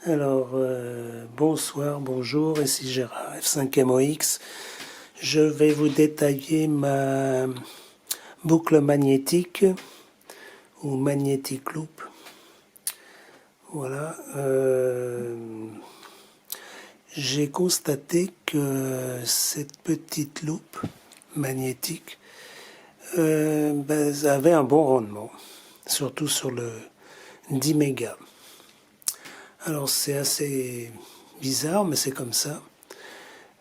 Alors, bonsoir, bonjour, ici Gérard, F5MOX. Je vais vous détailler ma boucle magnétique ou magnetic loop. Voilà. J'ai constaté que cette petite loupe magnétique avait un bon rendement, surtout sur le 10 mégas. Alors c'est assez bizarre, mais c'est comme ça.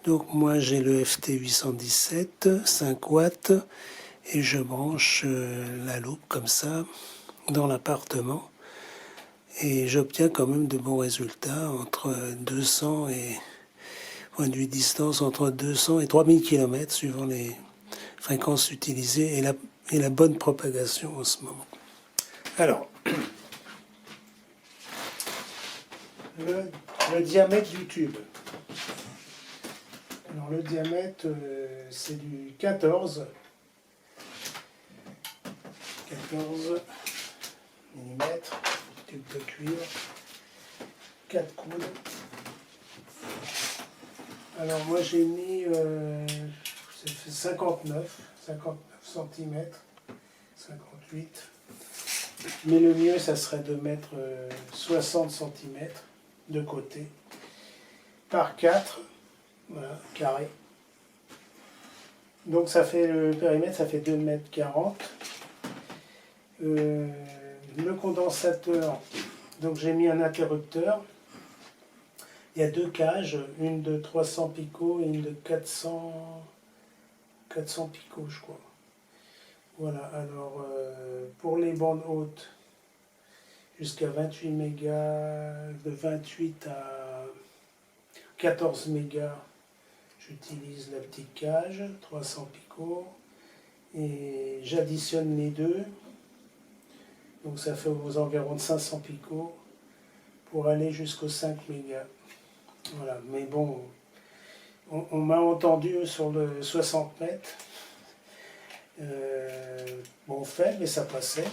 Donc moi j'ai le FT817, 5 watts, et je branche la loupe comme ça dans l'appartement. Et j'obtiens quand même de bons résultats entre 200 et, point de vue distance, entre 200 et 3000 km suivant les fréquences utilisées et la bonne propagation en ce moment. Alors, le diamètre du tube. Alors le diamètre, c'est du 14 mm, tube de cuivre, 4 coudes. Alors moi j'ai mis, ça fait 59 cm, 58. Mais le mieux ça serait de mettre 60 cm de côté, par 4, voilà, carré. Donc ça fait le périmètre, ça fait 2,40 m. Le condensateur, donc j'ai mis un interrupteur. Il y a deux cages, une de 300 picots et une de 400 picots, je crois. Voilà, alors pour les bandes hautes, jusqu'à 28 mégas, de 28 à 14 mégas, j'utilise la petite cage, 300 picots, et j'additionne les deux, donc ça fait aux environs de 500 picots, pour aller jusqu'aux 5 mégas. Voilà, mais bon, on m'a entendu sur le 60 mètres, bon fait, mais ça passait.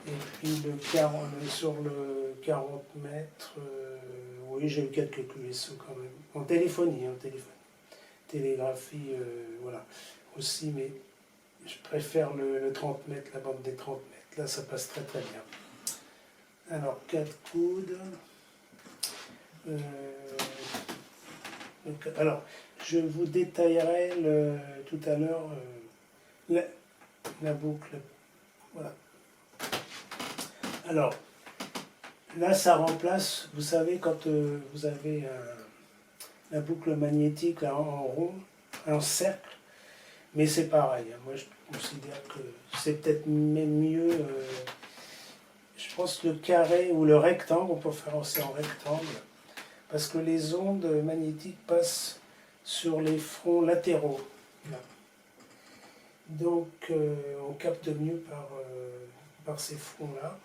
Et puis sur le 40 mètres, oui, j'ai eu quelques QSO quand même. En téléphonie, télégraphie, voilà, aussi, mais je préfère le 30 mètres, la bande des 30 mètres. Là, ça passe très très bien. Alors, 4 coudes. Alors, je vous détaillerai tout à l'heure la boucle. Voilà. Alors, là, ça remplace, vous savez, quand vous avez la boucle magnétique là, en rond, en cercle, mais c'est pareil. Hein. Moi, je considère que c'est peut-être même mieux. Je pense que le carré ou le rectangle, on peut faire aussi en rectangle, parce que les ondes magnétiques passent sur les fronts latéraux. Là. Donc, on capte mieux par ces fronts-là.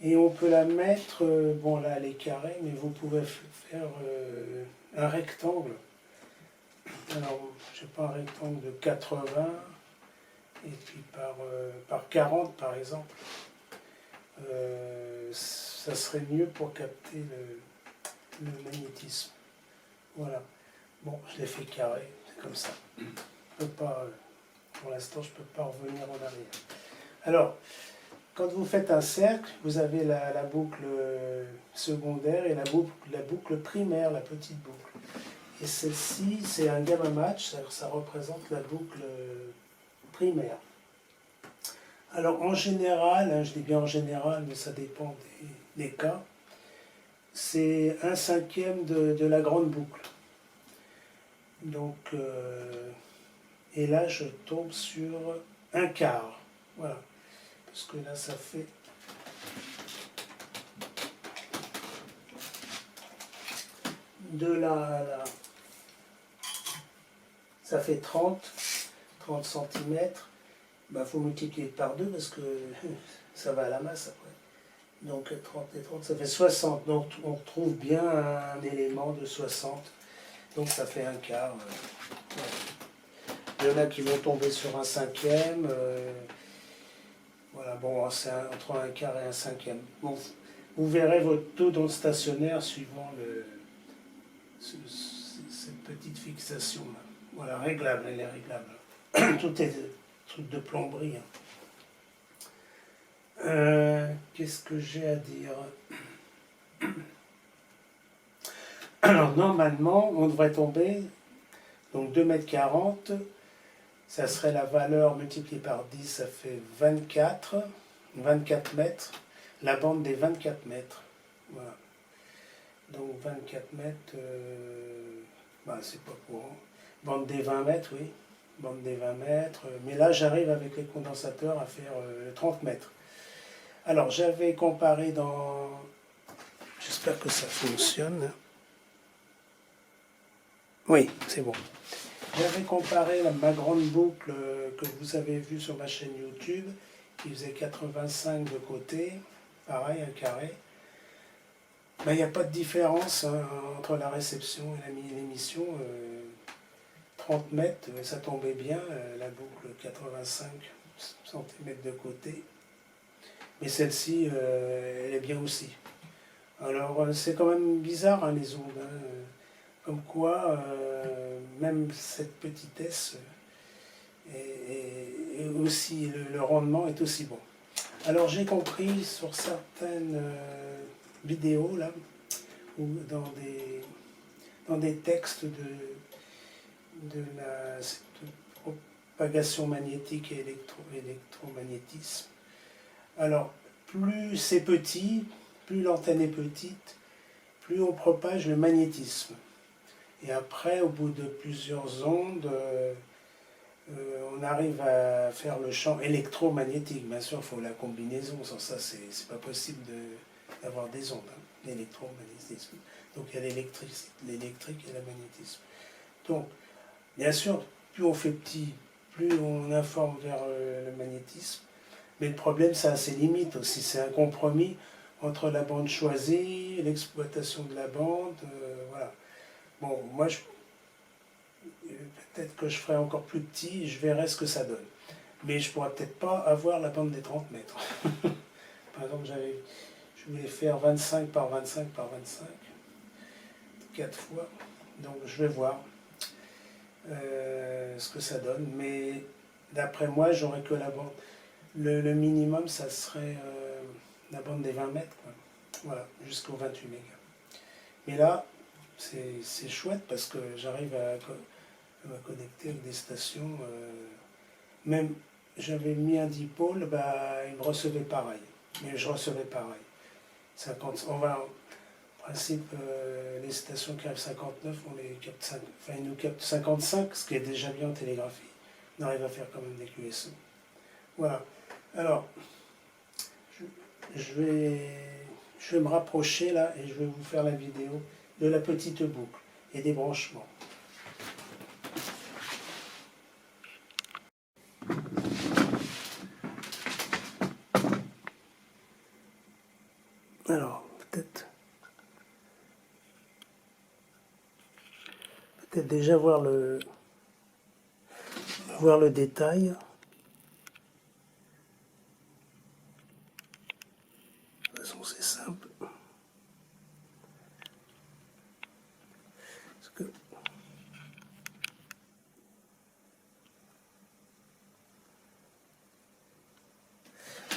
Et on peut la mettre, bon là elle est carrée, mais vous pouvez faire un rectangle. Alors, je sais pas, un rectangle de 80, et puis par 40 par exemple. Ça serait mieux pour capter le magnétisme. Voilà. Bon, je l'ai fait carré, c'est comme ça. Je peux pas, pour l'instant, je ne peux pas revenir en arrière. Alors, quand vous faites un cercle, vous avez la boucle secondaire et la boucle primaire, la petite boucle. Et celle-ci, c'est un gamma match, ça représente la boucle primaire. Alors en général, hein, je dis bien en général, mais ça dépend des cas, c'est 1/5 de la grande boucle. Donc, et là je tombe sur 1/4. Voilà. Parce que là ça fait de là à là, ça fait 30 cm. Il faut multiplier par 2 parce que ça va à la masse après. Donc 30 et 30, ça fait 60. Donc on trouve bien un élément de 60. Donc ça fait 1/4. Voilà. Il y en a qui vont tomber sur 1/5. Voilà, bon, c'est entre un quart et un cinquième. Bon, vous verrez votre taux dans le stationnaire suivant cette petite fixation-là. Voilà, réglable, elle est réglable. Tout est truc de plomberie. Qu'est-ce que j'ai à dire? Alors, normalement, on devrait tomber, donc 2,40 m, ça serait la valeur multipliée par 10, ça fait 24 mètres, la bande des 24 mètres. Voilà. Donc 24 mètres, c'est pas courant. Bande des 20 mètres, oui. Bande des 20 mètres. Mais là, j'arrive avec les condensateurs à faire 30 mètres. Alors, j'avais comparé dans... J'espère que ça fonctionne. Oui, c'est bon. J'avais comparé ma grande boucle que vous avez vue sur ma chaîne YouTube, qui faisait 85 de côté, pareil, un carré. Ben, il n'y a pas de différence entre la réception et l'émission. 30 mètres, ça tombait bien, la boucle 85 cm de côté. Mais celle-ci, elle est bien aussi. Alors, c'est quand même bizarre, les ondes. Comme quoi, même cette petitesse et aussi le rendement est aussi bon. Alors, j'ai compris sur certaines vidéos, là, ou dans des textes de la propagation magnétique et électromagnétisme. Alors, plus c'est petit, plus l'antenne est petite, plus on propage le magnétisme. Et après, au bout de plusieurs ondes, on arrive à faire le champ électromagnétique. Bien sûr, il faut la combinaison. Sans ça, c'est pas possible d'avoir des ondes, l'électromagnétisme. Donc il y a l'électrique et le magnétisme. Donc, bien sûr, plus on fait petit, plus on informe vers le magnétisme. Mais le problème, ça a ses limites aussi. C'est un compromis entre la bande choisie, l'exploitation de la bande, voilà. Bon, moi, peut-être que je ferai encore plus petit, je verrai ce que ça donne. Mais je ne pourrais peut-être pas avoir la bande des 30 mètres. Par exemple, je voulais faire 25 par 25 par 25, 4 fois. Donc, je vais voir ce que ça donne. Mais d'après moi, j'aurais que la bande. Le minimum, ça serait la bande des 20 mètres. Quoi. Voilà, jusqu'au 28 mégas. Mais là, c'est chouette parce que j'arrive à me connecter avec des stations. Même j'avais mis un dipôle, il me recevait pareil. Mais je recevais pareil. 50, on va, en principe, les stations qui arrivent 59, on les capte ils nous captent 55, ce qui est déjà bien en télégraphie. On arrive à faire quand même des QSO. Voilà. Alors, je vais me rapprocher là et je vais vous faire la vidéo de la petite boucle et des branchements. Alors, peut-être déjà voir le détail. De toute façon, c'est simple. Parce que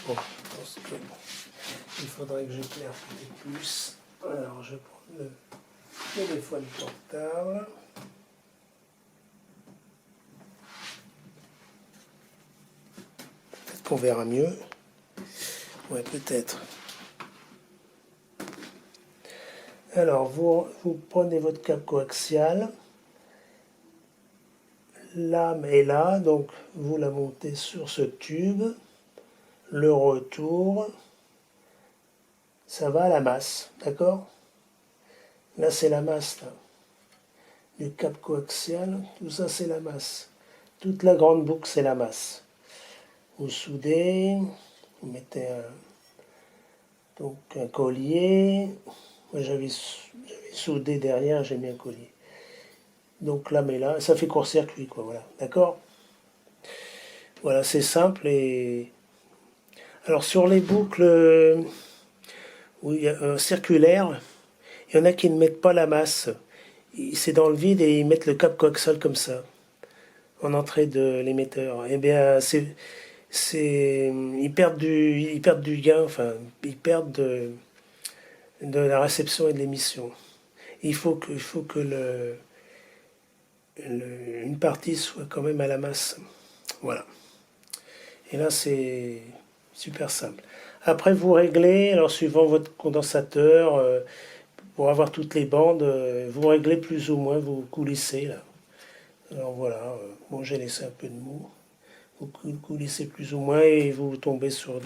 bon, je pense qu'il faudrait que j'éclaire plus. Alors, je prends le téléphone portable. Peut-être qu'on verra mieux. Ouais, peut-être. Alors, vous prenez votre câble coaxial. L'âme est là, donc vous la montez sur ce tube. Le retour, ça va à la masse, d'accord? Là, c'est la masse, là. Du câble coaxial, tout ça, c'est la masse. Toute la grande boucle, c'est la masse. Vous soudez, vous mettez un collier. Moi, j'avais soudé derrière, j'ai mis un collier. Donc là, mais là, ça fait court-circuit, quoi, voilà, d'accord? Voilà, c'est simple et... Alors sur les boucles où il y a, circulaires, il y en a qui ne mettent pas la masse. C'est dans le vide et ils mettent le cap coaxial comme ça, en entrée de l'émetteur. Eh bien, ils perdent du gain, enfin, ils perdent de la réception et de l'émission. Il faut que une partie soit quand même à la masse. Voilà. Et là, c'est super simple. Après, vous réglez, alors suivant votre condensateur, pour avoir toutes les bandes, vous réglez plus ou moins, vous coulissez là. Alors voilà, bon, j'ai laissé un peu de mou. Vous coulissez plus ou moins et vous tombez sur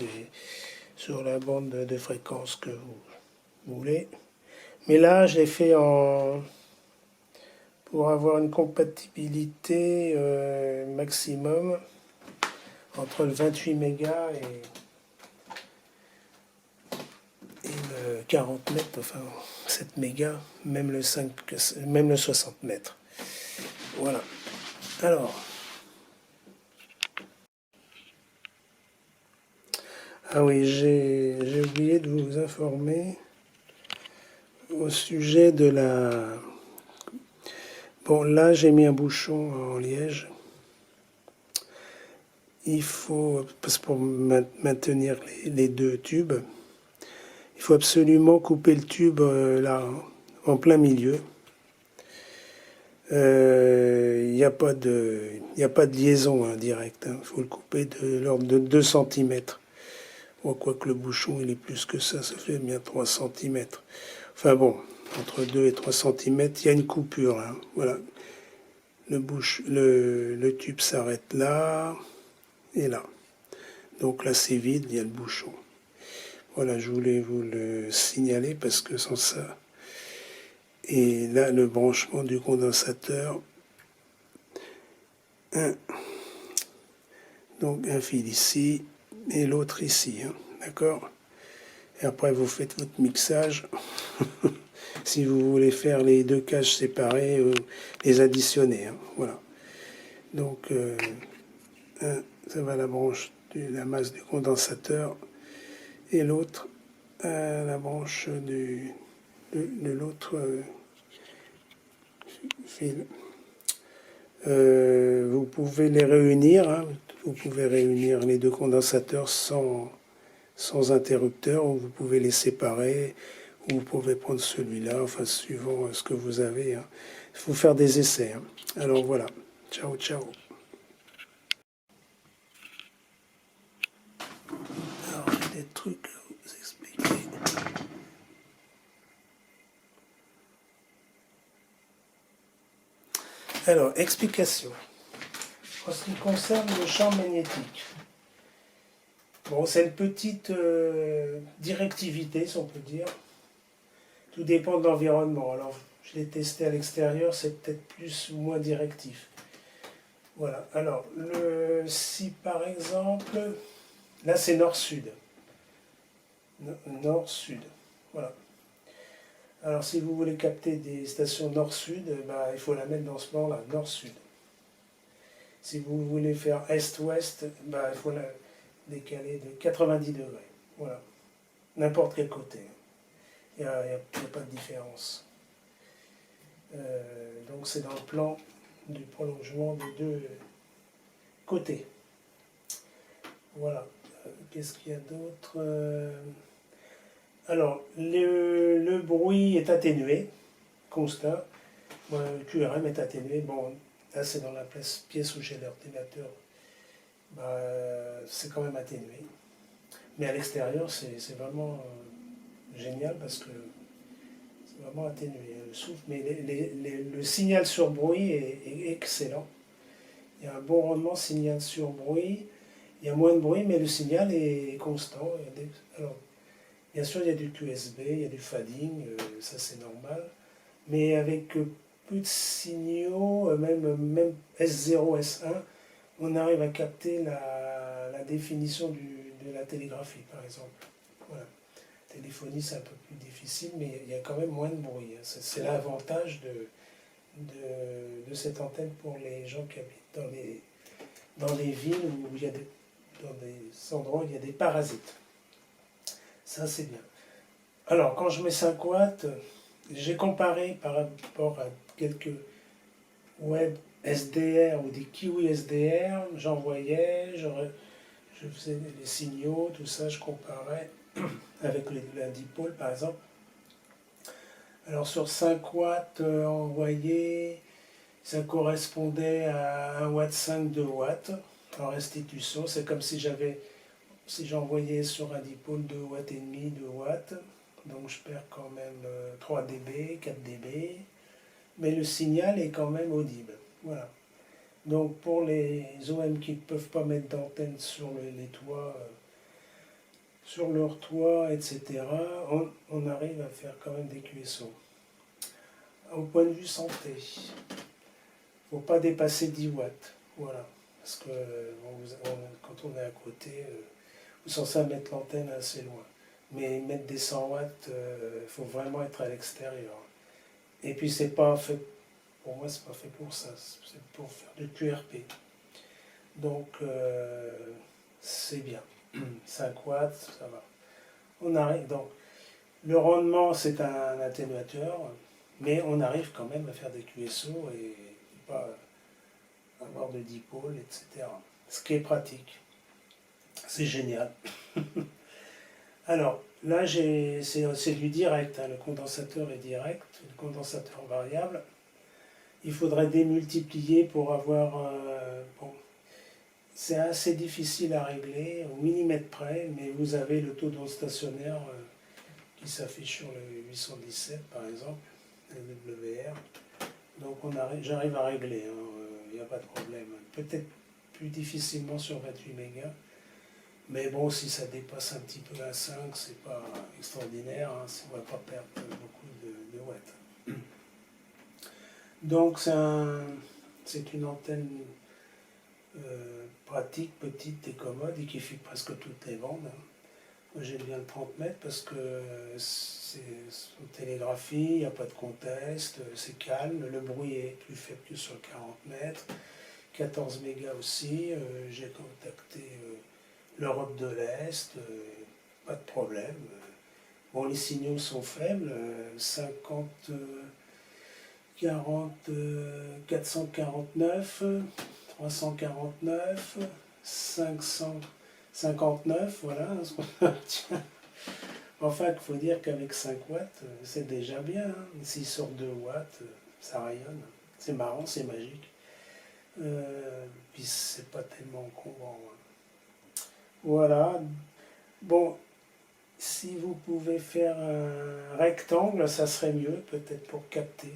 la bande de fréquence que vous voulez. Mais là, je l'ai fait pour avoir une compatibilité maximum entre le 28 mégas et le 40 mètres, enfin 7 mégas, même même le 60 mètres. Voilà. Alors, ah oui, j'ai oublié de vous informer au sujet de la... Bon, là, j'ai mis un bouchon en liège. Il faut, parce que pour maintenir les deux tubes, il faut absolument couper le tube là, en plein milieu. Il n'y a pas de liaison directe. Il faut le couper de l'ordre de 2 cm. Bon, quoique le bouchon, il est plus que ça fait bien 3 cm. Enfin bon, entre 2 et 3 cm, il y a une coupure. Hein. Voilà. Le tube s'arrête là et là. Donc là, c'est vide, il y a le bouchon. Voilà, je voulais vous le signaler parce que sans ça... Et là, le branchement du condensateur. Donc un fil ici et l'autre ici. Hein, d'accord? Et après, vous faites votre mixage. Si vous voulez faire les deux cages séparées, les additionner. Hein, voilà. Donc, ça va à la branche de la masse du condensateur et l'autre à la branche de l'autre fil. Vous pouvez les réunir, hein, vous pouvez réunir les deux condensateurs sans interrupteur, ou vous pouvez les séparer, ou vous pouvez prendre celui-là, enfin suivant ce que vous avez. Hein. Il faut faire des essais. Hein. Alors voilà, ciao ciao. Alors j'ai des trucs à vous expliquer. Alors, explication. En ce qui concerne le champ magnétique, bon, c'est une petite directivité, si on peut dire. Tout dépend de l'environnement. Alors, je l'ai testé à l'extérieur, c'est peut-être plus ou moins directif. Voilà. Alors, si par exemple, là c'est nord-sud. Nord-sud. Voilà. Alors, si vous voulez capter des stations nord-sud, bah, il faut la mettre dans ce plan-là, nord-sud. Si vous voulez faire est-ouest, bah, il faut la décaler de 90 degrés. Voilà. N'importe quel côté. Il n'y a pas de différence. Donc c'est dans le plan du prolongement des deux côtés. Voilà. Qu'est-ce qu'il y a d'autre? Alors, le bruit est atténué, constat. Le QRM est atténué. Bon, là c'est dans la pièce où j'ai l'ordinateur. Bah, c'est quand même atténué. Mais à l'extérieur, c'est vraiment génial parce que c'est vraiment atténué. Le souffle, mais le signal sur bruit est excellent. Il y a un bon rendement signal sur bruit. Il y a moins de bruit, mais le signal est constant. Alors, bien sûr, il y a du QSB, il y a du fading, ça c'est normal. Mais avec peu de signaux, même S0, S1, on arrive à capter la définition de la télégraphie, par exemple. Voilà. Téléphonie, c'est un peu plus difficile, mais il y a quand même moins de bruit. C'est l'avantage de cette antenne pour les gens qui habitent dans les villes où il y a dans des endroits où il y a des parasites. Ça, c'est bien. Alors, quand je mets 5 watts, j'ai comparé par rapport à quelques web SDR ou des Kiwi SDR, j'envoyais, je faisais les signaux, tout ça, je comparais avec la dipôle par exemple. Alors sur 5 watts envoyés, ça correspondait à 1 watt 5, 2 watts en restitution. C'est comme si j'envoyais sur un dipôle 2 watts et demi, 2 watts. Donc je perds quand même 3 dB, 4 dB. Mais le signal est quand même audible. Voilà. Donc pour les OM qui ne peuvent pas mettre d'antenne sur les toits, sur leur toit, etc., on arrive à faire quand même des QSO. Au point de vue santé, il ne faut pas dépasser 10 watts. Voilà. Parce que quand on est à côté, vous êtes censé mettre l'antenne assez loin. Mais mettre des 100 watts, il faut vraiment être à l'extérieur. Et puis c'est pas fait, pour moi c'est pas fait pour ça, c'est pour faire du QRP. Donc c'est bien. 5 watts, ça va. On arrive donc. Le rendement c'est un atténuateur, mais on arrive quand même à faire des QSO et pas avoir de dipôle, etc. Ce qui est pratique. C'est génial. Alors, là, c'est du direct, hein, le condensateur est direct, le condensateur variable. Il faudrait démultiplier pour avoir... bon, c'est assez difficile à régler, au millimètre près, mais vous avez le taux d'onde stationnaire qui s'affiche sur le 817, par exemple, le WR. Donc j'arrive à régler, il n'y a pas de problème. Peut-être plus difficilement sur 28 mégas. Mais bon, si ça dépasse un petit peu à 5, c'est pas extraordinaire, hein, on ne va pas perdre beaucoup de watts. Donc c'est une antenne pratique, petite et commode et qui fait presque toutes les bandes. Hein. Moi j'aime bien le 30 mètres parce que c'est sous télégraphie, il n'y a pas de contest, c'est calme, le bruit est plus faible que sur le 40 mètres, 14 mégas aussi, j'ai contacté l'Europe de l'Est, pas de problème. Bon, les signaux sont faibles, 50, 40, 449, 349, 559, voilà. Enfin, il faut dire qu'avec 5 watts, c'est déjà bien. Hein. S'il sort 2 watts, ça rayonne. C'est marrant, c'est magique. Puis c'est pas tellement encombrant. Hein. Voilà. Bon, si vous pouvez faire un rectangle, ça serait mieux, peut-être pour capter.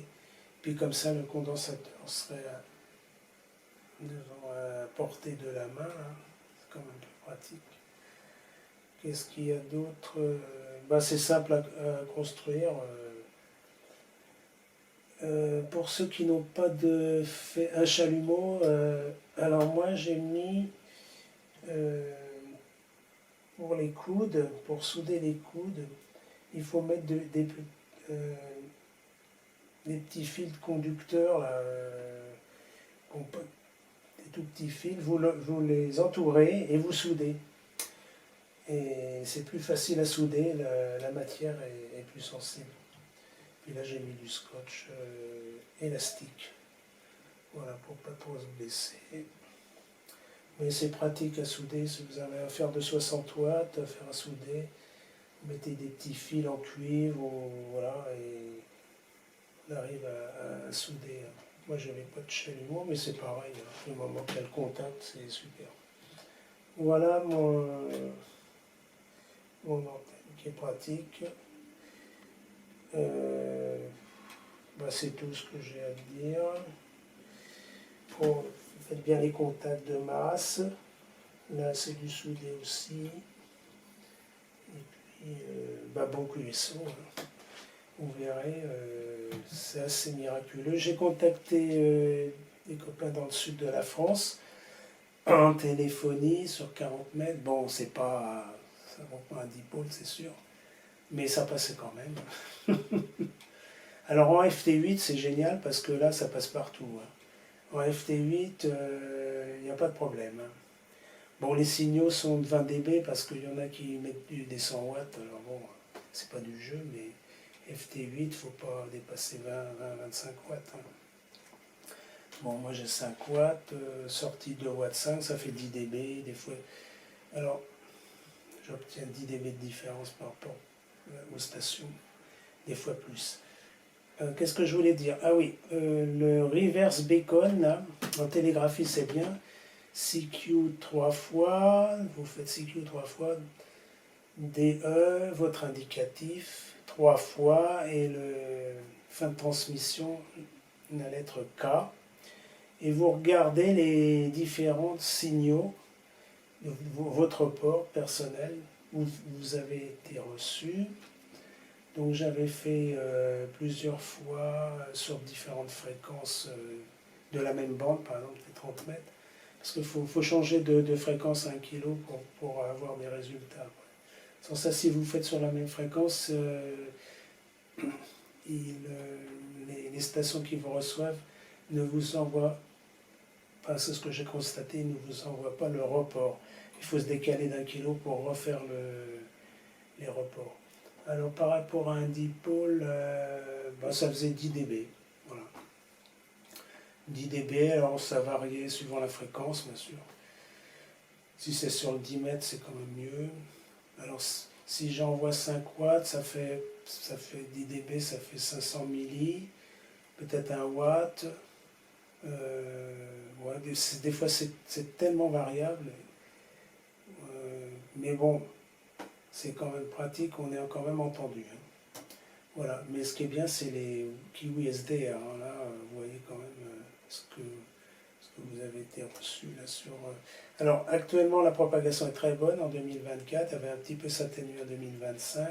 Puis comme ça, le condensateur serait devant la portée de la main. Hein. C'est quand même plus pratique. Qu'est-ce qu'il y a d'autre c'est simple à construire. Pour ceux qui n'ont pas fait un chalumeau, alors moi j'ai mis... pour les coudes, pour souder les coudes, il faut mettre des petits fils conducteurs, là, des tout petits fils, vous les entourez et vous soudez. Et c'est plus facile à souder, la matière est plus sensible. Puis là j'ai mis du scotch élastique, voilà, pour pas trop se blesser. Mais c'est pratique à souder, si vous avez un fer de 60 watts, à faire à souder, vous mettez des petits fils en cuivre, voilà, et on arrive à souder. Moi je n'avais pas de chalumeau, mais c'est pareil, hein. Le moment qu'il y a le contact, c'est super. Voilà mon antenne qui est pratique. C'est tout ce que j'ai à dire. Faites bien les contacts de masse. Là, c'est du soudé aussi. Et puis, bon QSO. Hein. Vous verrez, c'est assez miraculeux. J'ai contacté des copains dans le sud de la France en téléphonie sur 40 mètres. Bon, ça ne vaut pas un dipôle, c'est sûr. Mais ça passait quand même. Alors en FT8, c'est génial parce que là, ça passe partout. Hein. En FT8, il n'y a pas de problème. Hein. Bon, les signaux sont de 20 dB parce qu'il y en a qui mettent des 100 watts. Alors bon, c'est pas du jeu, mais FT8, il ne faut pas dépasser 20-25 watts. Hein. Bon, moi j'ai 5 watts, sortie 2 watts 5, ça fait 10 dB. Des fois, alors, j'obtiens 10 dB de différence par rapport aux stations, des fois plus. Qu'est-ce que je voulais dire? Ah oui, le reverse beacon, là, en télégraphie c'est bien. CQ 3 fois, vous faites CQ 3 fois, DE, votre indicatif, 3 fois, et le fin de transmission, la lettre K. Et vous regardez les différents signaux de votre port personnel où vous avez été reçu. Donc j'avais fait plusieurs fois sur différentes fréquences de la même bande, par exemple les 30 mètres. Parce qu'il faut changer de fréquence à 1 kg pour avoir des résultats. Sans ça, si vous faites sur la même fréquence, les stations qui vous reçoivent ne vous envoient pas, c'est ce que j'ai constaté, ne vous envoient pas le report. Il faut se décaler d'1 kg pour refaire les reports. Alors par rapport à un dipôle, ça faisait 10 dB. Voilà. 10 dB, alors ça variait suivant la fréquence, bien sûr. Si c'est sur le 10 mètres, c'est quand même mieux. Alors si j'envoie 5 watts, ça fait 10 dB, ça fait 500 milli, peut-être 1 watt. Ouais, des fois c'est tellement variable. Mais bon, c'est quand même pratique, on est quand même entendu. Hein. Voilà, mais ce qui est bien, c'est les Kiwi SD. Alors là, vous voyez quand même ce que vous avez été reçu là sur... Alors, actuellement, la propagation est très bonne en 2024, elle va un petit peu s'atténuer en 2025,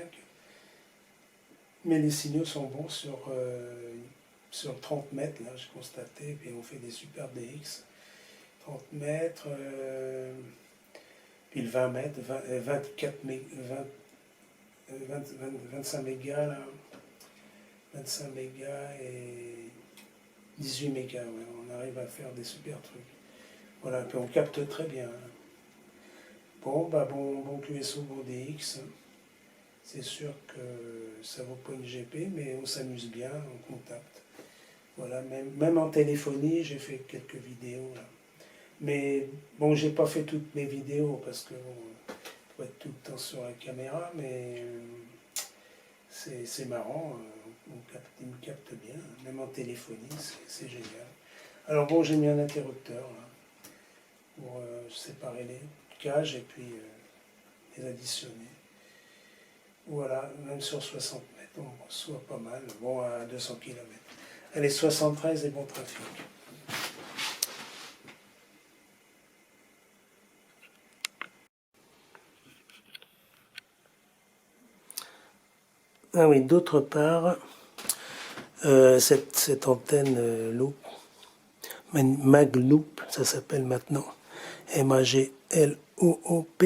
mais les signaux sont bons sur 30 mètres, là, j'ai constaté, puis on fait des super DX. 30 mètres, puis le 20 mètres, 25 mégas, là, 25 mégas et 18 mégas, ouais, on arrive à faire des super trucs. Voilà, puis on capte très bien. Bon, bon QSO, bon DX. C'est sûr que ça vaut pas une GP, mais on s'amuse bien, on contacte. Voilà, même en téléphonie, j'ai fait quelques vidéos là. Mais bon, j'ai pas fait toutes mes vidéos parce que bon, faut être tout le temps sur la caméra, mais c'est marrant, il me capte bien, même en téléphonie, c'est génial. Alors bon, j'ai mis un interrupteur là, pour séparer les cages et puis les additionner. Voilà, même sur 60 mètres, on reçoit pas mal, bon à 200 km. Allez, 73 et bon trafic. Ah oui, d'autre part, cette antenne loop, Mag Loop, ça s'appelle maintenant MAGLOOP.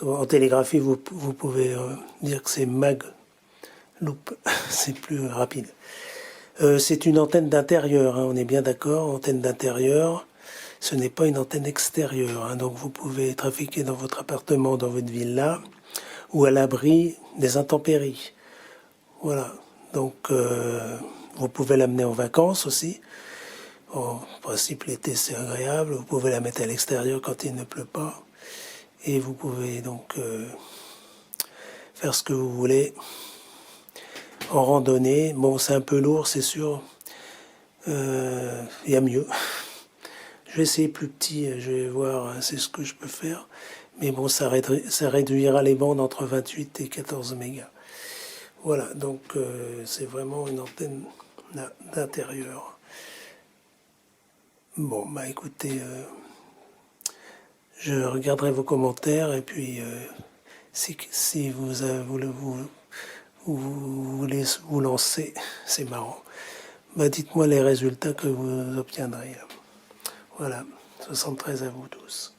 En télégraphie, vous pouvez dire que c'est Mag Loop, c'est plus rapide. C'est une antenne d'intérieur, hein, on est bien d'accord, antenne d'intérieur. Ce n'est pas une antenne extérieure, hein, donc vous pouvez trafiquer dans votre appartement, dans votre villa, ou à l'abri des intempéries. Voilà, donc vous pouvez l'amener en vacances aussi. En principe, l'été c'est agréable, vous pouvez la mettre à l'extérieur quand il ne pleut pas. Et vous pouvez donc faire ce que vous voulez en randonnée. Bon, c'est un peu lourd, c'est sûr. Il y a mieux. Je vais essayer plus petit, je vais voir, c'est ce que je peux faire. Mais bon, ça réduira les bandes entre 28 et 14 mégas. Voilà, donc c'est vraiment une antenne d'intérieur. Bon, bah écoutez, je regarderai vos commentaires et puis si vous voulez vous lancer, c'est marrant. Bah dites-moi les résultats que vous obtiendrez. Voilà, 73 à vous tous.